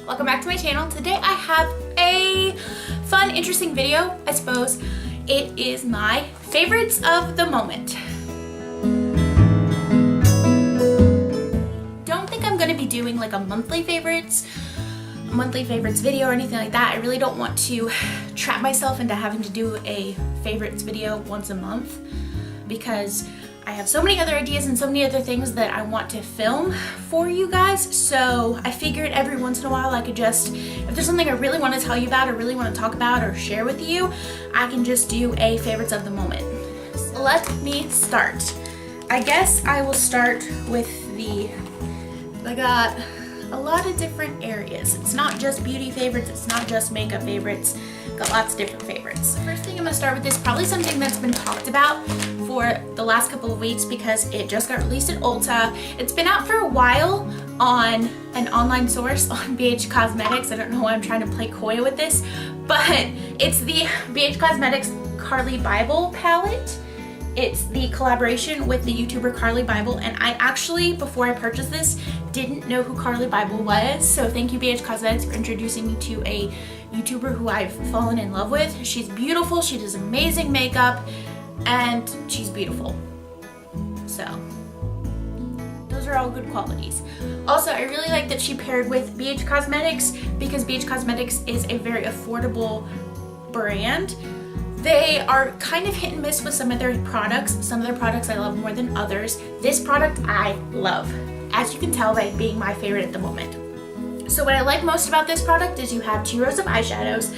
welcome back to my channel. Today I have a fun, interesting video, I suppose. It is my favorites of the moment. Don't think I'm going to be doing like a monthly favorites video or anything like that. I really don't want to trap myself into having to do a favorites video once a month because I have so many other ideas and so many other things that I want to film for you guys. So I figured every once in a while I could just, if there's something I really want to tell you about or really want to talk about or share with you, I can just do a favorites of the moment. So let me start. I guess I will start with I got a lot of different areas. It's not just beauty favorites, it's not just makeup favorites, got lots of different favorites. The first thing I'm gonna start with is probably something that's been talked about for the last couple of weeks because it just got released at Ulta. It's been out for a while on an online source on BH Cosmetics. I don't know why I'm trying to play coy with this, but it's the BH Cosmetics Carly Bible palette. It's the collaboration with the YouTuber Carly Bible, and I actually, before I purchased this, didn't know who Carly Bible was, so thank you BH Cosmetics for introducing me to a YouTuber who I've fallen in love with. She's beautiful, she does amazing makeup, and she's beautiful. So, those are all good qualities. Also, I really like that she paired with BH Cosmetics because BH Cosmetics is a very affordable brand. They are kind of hit and miss with some of their products. Some of their products I love more than others. This product I love, as you can tell by being my favorite at the moment. So what I like most about this product is you have 2 rows of eyeshadows,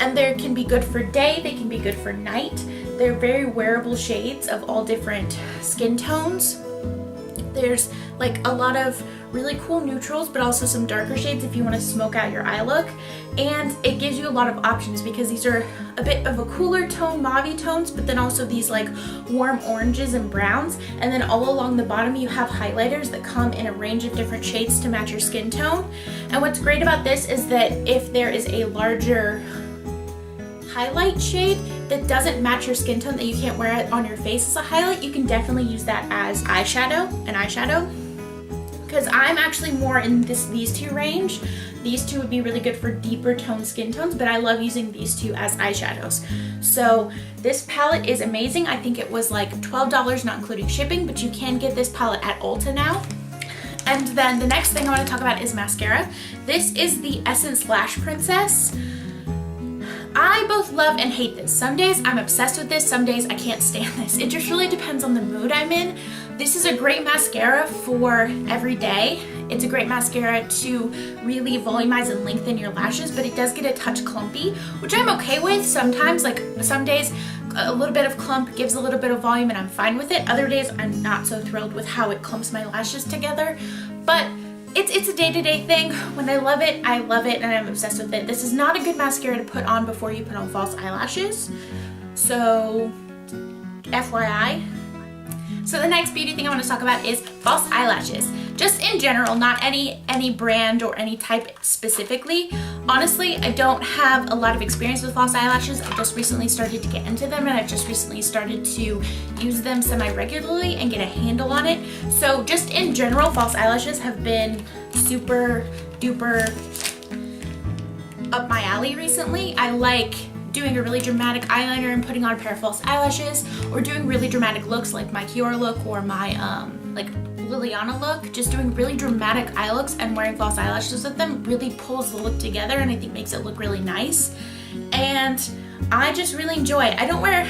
and they can be good for day, they can be good for night. They're very wearable shades of all different skin tones. There's like a lot of really cool neutrals, but also some darker shades if you want to smoke out your eye look. And it gives you a lot of options because these are a bit of a cooler tone, mauve tones, but then also these like warm oranges and browns. And then all along the bottom you have highlighters that come in a range of different shades to match your skin tone. And what's great about this is that if there is a larger highlight shade that doesn't match your skin tone, that you can't wear it on your face as a highlight, you can definitely use that as eyeshadow, because I'm actually more in these two range. These two would be really good for deeper toned skin tones, but I love using these two as eyeshadows. So this palette is amazing. I think it was like $12 not including shipping, but you can get this palette at Ulta now. And then the next thing I want to talk about is mascara. This is the Essence Lash Princess. I both love and hate this. Some days I'm obsessed with this, some days I can't stand this. It just really depends on the mood I'm in. This is a great mascara for every day. It's a great mascara to really volumize and lengthen your lashes, but it does get a touch clumpy, which I'm okay with sometimes. Like some days a little bit of clump gives a little bit of volume and I'm fine with it. Other days I'm not so thrilled with how it clumps my lashes together, but it's a day-to-day thing. When I love it and I'm obsessed with it. This is not a good mascara to put on before you put on false eyelashes, so FYI. So the next beauty thing I want to talk about is false eyelashes. Just in general, not any brand or any type specifically. Honestly, I don't have a lot of experience with false eyelashes. I just recently started to get into them, and I've just recently started to use them semi-regularly and get a handle on it. So just in general, false eyelashes have been super duper up my alley recently. I like doing a really dramatic eyeliner and putting on a pair of false eyelashes, or doing really dramatic looks like my Kiora look or my like Liliana look. Just doing really dramatic eye looks and wearing false eyelashes with them really pulls the look together, and I think makes it look really nice. And I just really enjoy it. I don't wear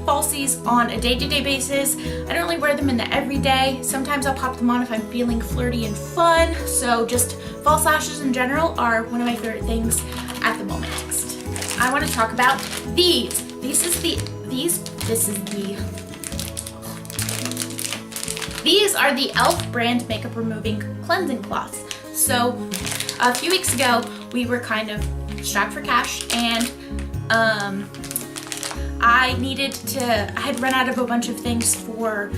falsies on a day-to-day basis. I don't really wear them in the everyday. Sometimes I'll pop them on if I'm feeling flirty and fun. So just false lashes in general are one of my favorite things at the moment. I want to talk about these. These are the e.l.f. brand makeup removing cleansing cloths. So a few weeks ago we were kind of strapped for cash, and I had run out of a bunch of things for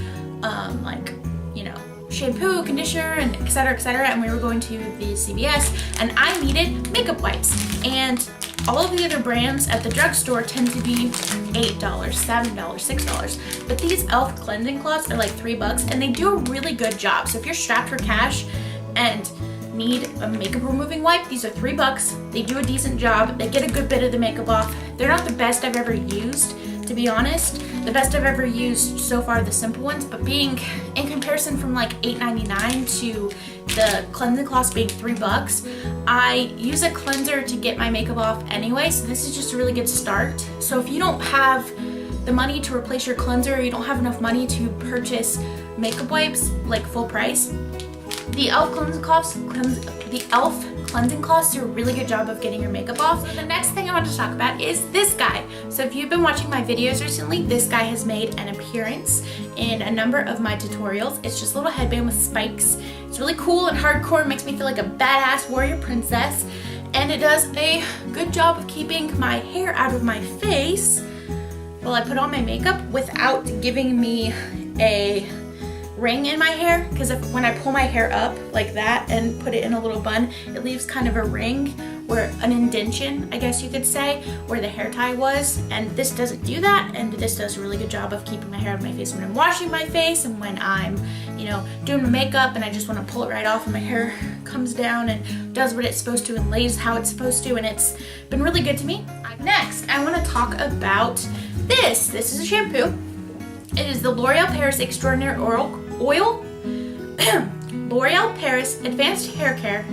like, you know, shampoo, conditioner, and etc, and we were going to the CVS, and I needed makeup wipes, and all of the other brands at the drugstore tend to be $8, $7, $6, but these e.l.f. cleansing cloths are like $3, and they do a really good job. So if you're strapped for cash and need a makeup removing wipe, these are $3. They do a decent job. They get a good bit of the makeup off. They're not the best I've ever used, to be honest. The best I've ever used so far are the simple ones, but being in comparison from like $8.99 to the cleansing cloths being $3, I use a cleanser to get my makeup off anyway, so this is just a really good start. So if you don't have the money to replace your cleanser, or you don't have enough money to purchase makeup wipes like full price, the e.l.f. cleansing cloths do a really good job of getting your makeup off. So the next thing I want to talk about is this guy. So if you've been watching my videos recently, this guy has made an appearance in a number of my tutorials. It's just a little headband with spikes. It's really cool and hardcore, makes me feel like a badass warrior princess, and it does a good job of keeping my hair out of my face while I put on my makeup without giving me a ring in my hair, because when I pull my hair up like that and put it in a little bun, it leaves kind of a ring, where an indentation, I guess you could say, where the hair tie was, and this doesn't do that, and this does a really good job of keeping my hair out of my face when I'm washing my face and when I'm, you know, doing my makeup and I just want to pull it right off and my hair comes down and does what it's supposed to and lays how it's supposed to, and it's been really good to me. Next, I want to talk about this. This is a shampoo. It is the L'Oreal Paris Extraordinary Oil L'Oreal Paris Advanced Hair Care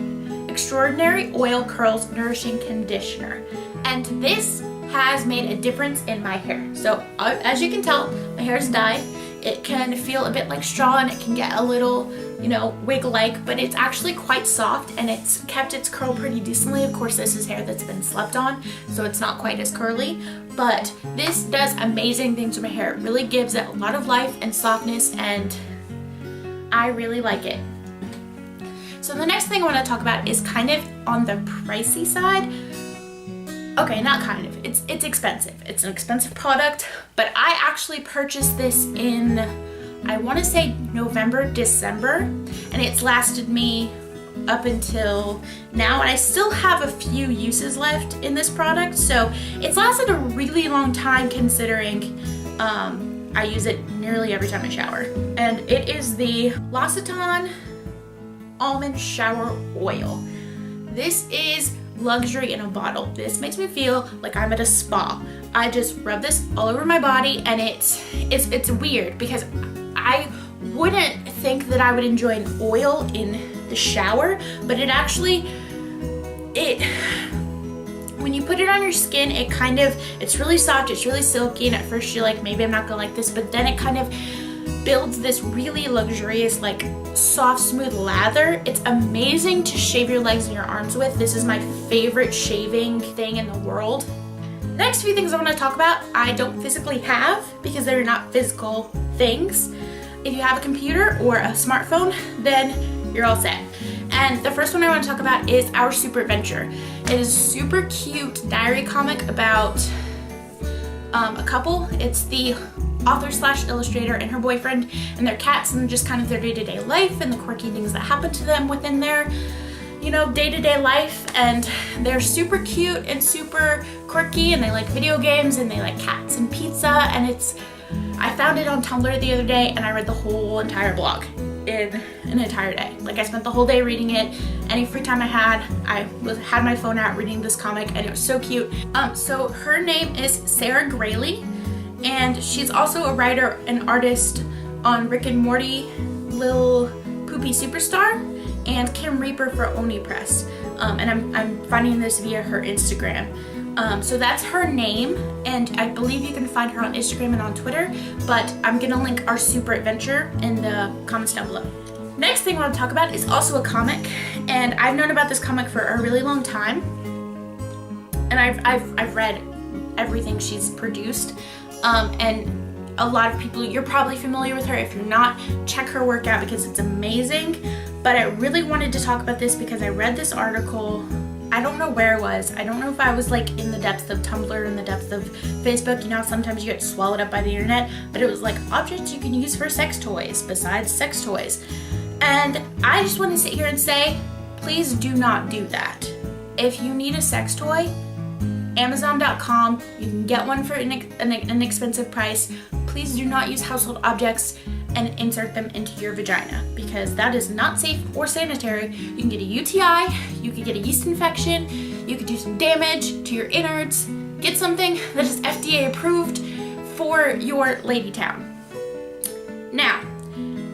Extraordinary Oil Curls Nourishing Conditioner, and this has made a difference in my hair. So as you can tell, my hair is dyed. It can feel a bit like straw and it can get a little, you know, wig-like, but it's actually quite soft and it's kept its curl pretty decently. Of course, this is hair that's been slept on, so it's not quite as curly, but this does amazing things to my hair. It really gives it a lot of life and softness, and I really like it. So the next thing I want to talk about is kind of on the pricey side. Okay, not kind of. It's expensive. It's an expensive product, but I actually purchased this in, I want to say November, December, and it's lasted me up until now, and I still have a few uses left in this product, so it's lasted a really long time considering I use it nearly every time I shower. And it is the L'Occitane Almond Shower Oil. This is luxury in a bottle. This makes me feel like I'm at a spa. I just rub this all over my body, and it's weird because I wouldn't think that I would enjoy an oil in the shower, but it actually, when you put it on your skin, it's really soft, it's really silky, and at first you're like, maybe I'm not gonna like this, but then it kind of builds this really luxurious, like soft, smooth lather. It's amazing to shave your legs and your arms with. This is my favorite shaving thing in the world. Next few things I want to talk about, I don't physically have because they're not physical things. If you have a computer or a smartphone, then you're all set. And the first one I want to talk about is Our Super Adventure. It is a super cute diary comic about a couple. It's the author/illustrator and her boyfriend and their cats, and just kind of their day-to-day life and the quirky things that happen to them within their, you know, day-to-day life. And they're super cute and super quirky, and they like video games and they like cats and pizza, and I found it on Tumblr the other day and I read the whole entire blog in an entire day. Like, I spent the whole day reading it. Any free time I had had my phone out reading this comic, and it was so cute. So her name is Sarah Grayley, and she's also a writer and artist on Rick and Morty, Lil Poopy Superstar, and Kim Reaper for Oni Press. And I'm finding this via her Instagram. So that's her name, and I believe you can find her on Instagram and on Twitter, but I'm gonna link Our Super Adventure in the comments down below. Next thing I want to talk about is also a comic, and I've known about this comic for a really long time, and I've read everything she's produced, and a lot of people, you're probably familiar with her. If you're not, check her work out because it's amazing. But I really wanted to talk about this because I read this article, I don't know where it was. I don't know if I was like in the depths of Tumblr, in the depths of Facebook. You know, sometimes you get swallowed up by the internet, but it was like objects you can use for sex toys besides sex toys. And I just want to sit here and say, please do not do that. If you need a sex toy, Amazon.com, you can get one for an inexpensive price. Please do not use household objects and insert them into your vagina, because that is not safe or sanitary. You can get a UTI, you could get a yeast infection, you could do some damage to your innards. Get something that is FDA approved for your lady town. Now,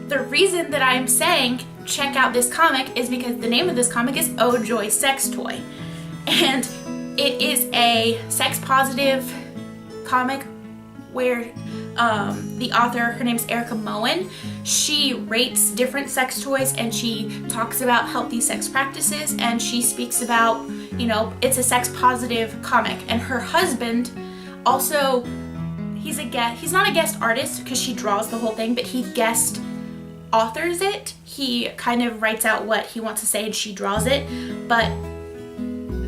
the reason that I'm saying check out this comic is because the name of this comic is Oh Joy Sex Toy. And it is a sex positive comic where the author, her name's Erica Moen, she rates different sex toys and she talks about healthy sex practices, and she speaks about, you know, it's a sex positive comic. And her husband also, he's not a guest artist because she draws the whole thing, but he guest authors it. He kind of writes out what he wants to say and she draws it, but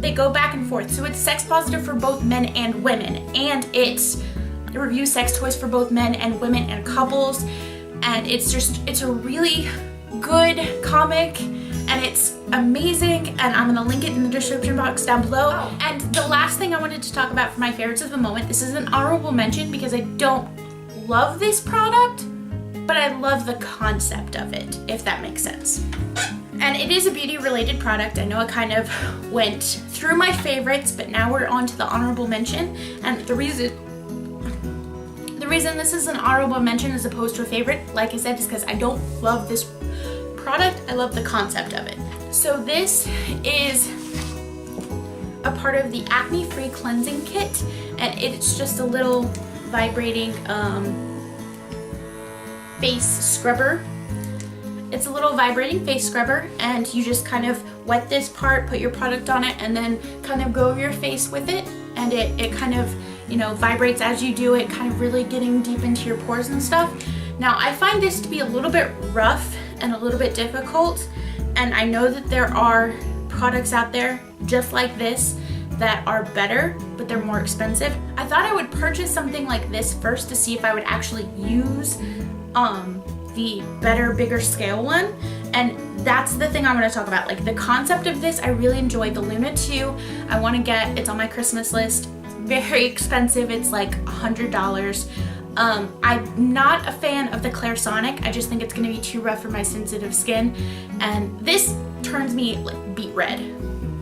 they go back and forth. So it's sex positive for both men and women, and it's reviews sex toys for both men and women and couples, and it's a really good comic and it's amazing, and I'm gonna link it in the description box down below. And the last thing I wanted to talk about for my favorites of the moment, this is an honorable mention because I don't love this product, but I love the concept of it, if that makes sense. And it is a beauty related product. I know it kind of went through my favorites, but now we're on to the honorable mention. And the reason this is an honorable mention as opposed to a favorite, like I said, is because I don't love this product. I love the concept of it. So this is a part of the Acne Free Cleansing Kit, and it's just a little vibrating face scrubber. It's a little vibrating face scrubber, and you just kind of wet this part, put your product on it, and then kind of go over your face with it, and it kind of, you know, vibrates as you do it, kind of really getting deep into your pores and stuff. Now, I find this to be a little bit rough and a little bit difficult, and I know that there are products out there just like this that are better, but they're more expensive. I thought I would purchase something like this first to see if I would actually use the better, bigger scale one, and that's the thing I want to talk about. Like, the concept of this, I really enjoy. The Luna 2, I want to get. It's on my Christmas list. Very expensive. It's like $100. I'm not a fan of the Clairsonic. I just think it's going to be too rough for my sensitive skin, and this turns me like beet red.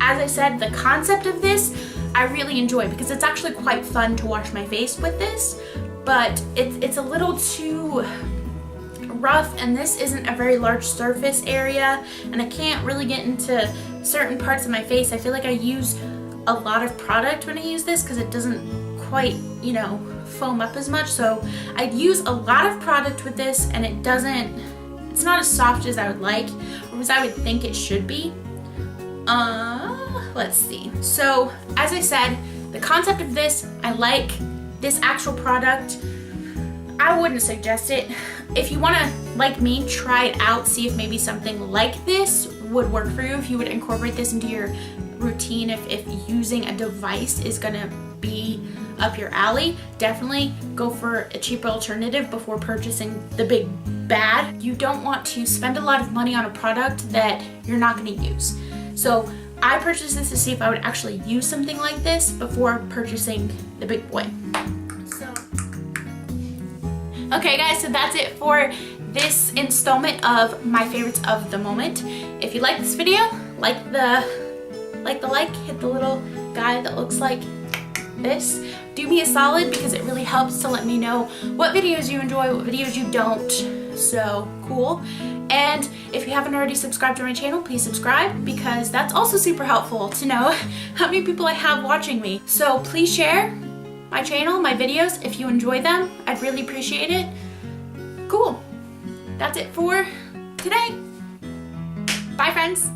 As I said, the concept of this I really enjoy because it's actually quite fun to wash my face with this, but it's a little too rough, and this isn't a very large surface area, and I can't really get into certain parts of my face. I feel like I use a lot of product when I use this because it doesn't quite, you know, foam up as much. So I use a lot of product with this, and it's not as soft as I would like, or as I would think it should be. Let's see. So as I said, the concept of this, I like. This actual product, I wouldn't suggest it. If you want to, like me, try it out, see if maybe something like this would work for you, if you would incorporate this into your routine, if using a device is gonna be up your alley, definitely go for a cheaper alternative before purchasing the big bad. You don't want to spend a lot of money on a product that you're not gonna use. So I purchased this to see if I would actually use something like this before purchasing the big boy. Okay guys, so that's it for this installment of my favorites of the moment. If you like this video, hit the little guy that looks like this. Do me a solid because it really helps to let me know what videos you enjoy, what videos you don't. So cool. And if you haven't already subscribed to my channel, please subscribe because that's also super helpful to know how many people I have watching me. So please share my channel, my videos, if you enjoy them. I'd really appreciate it. Cool. That's it for today. Bye, friends.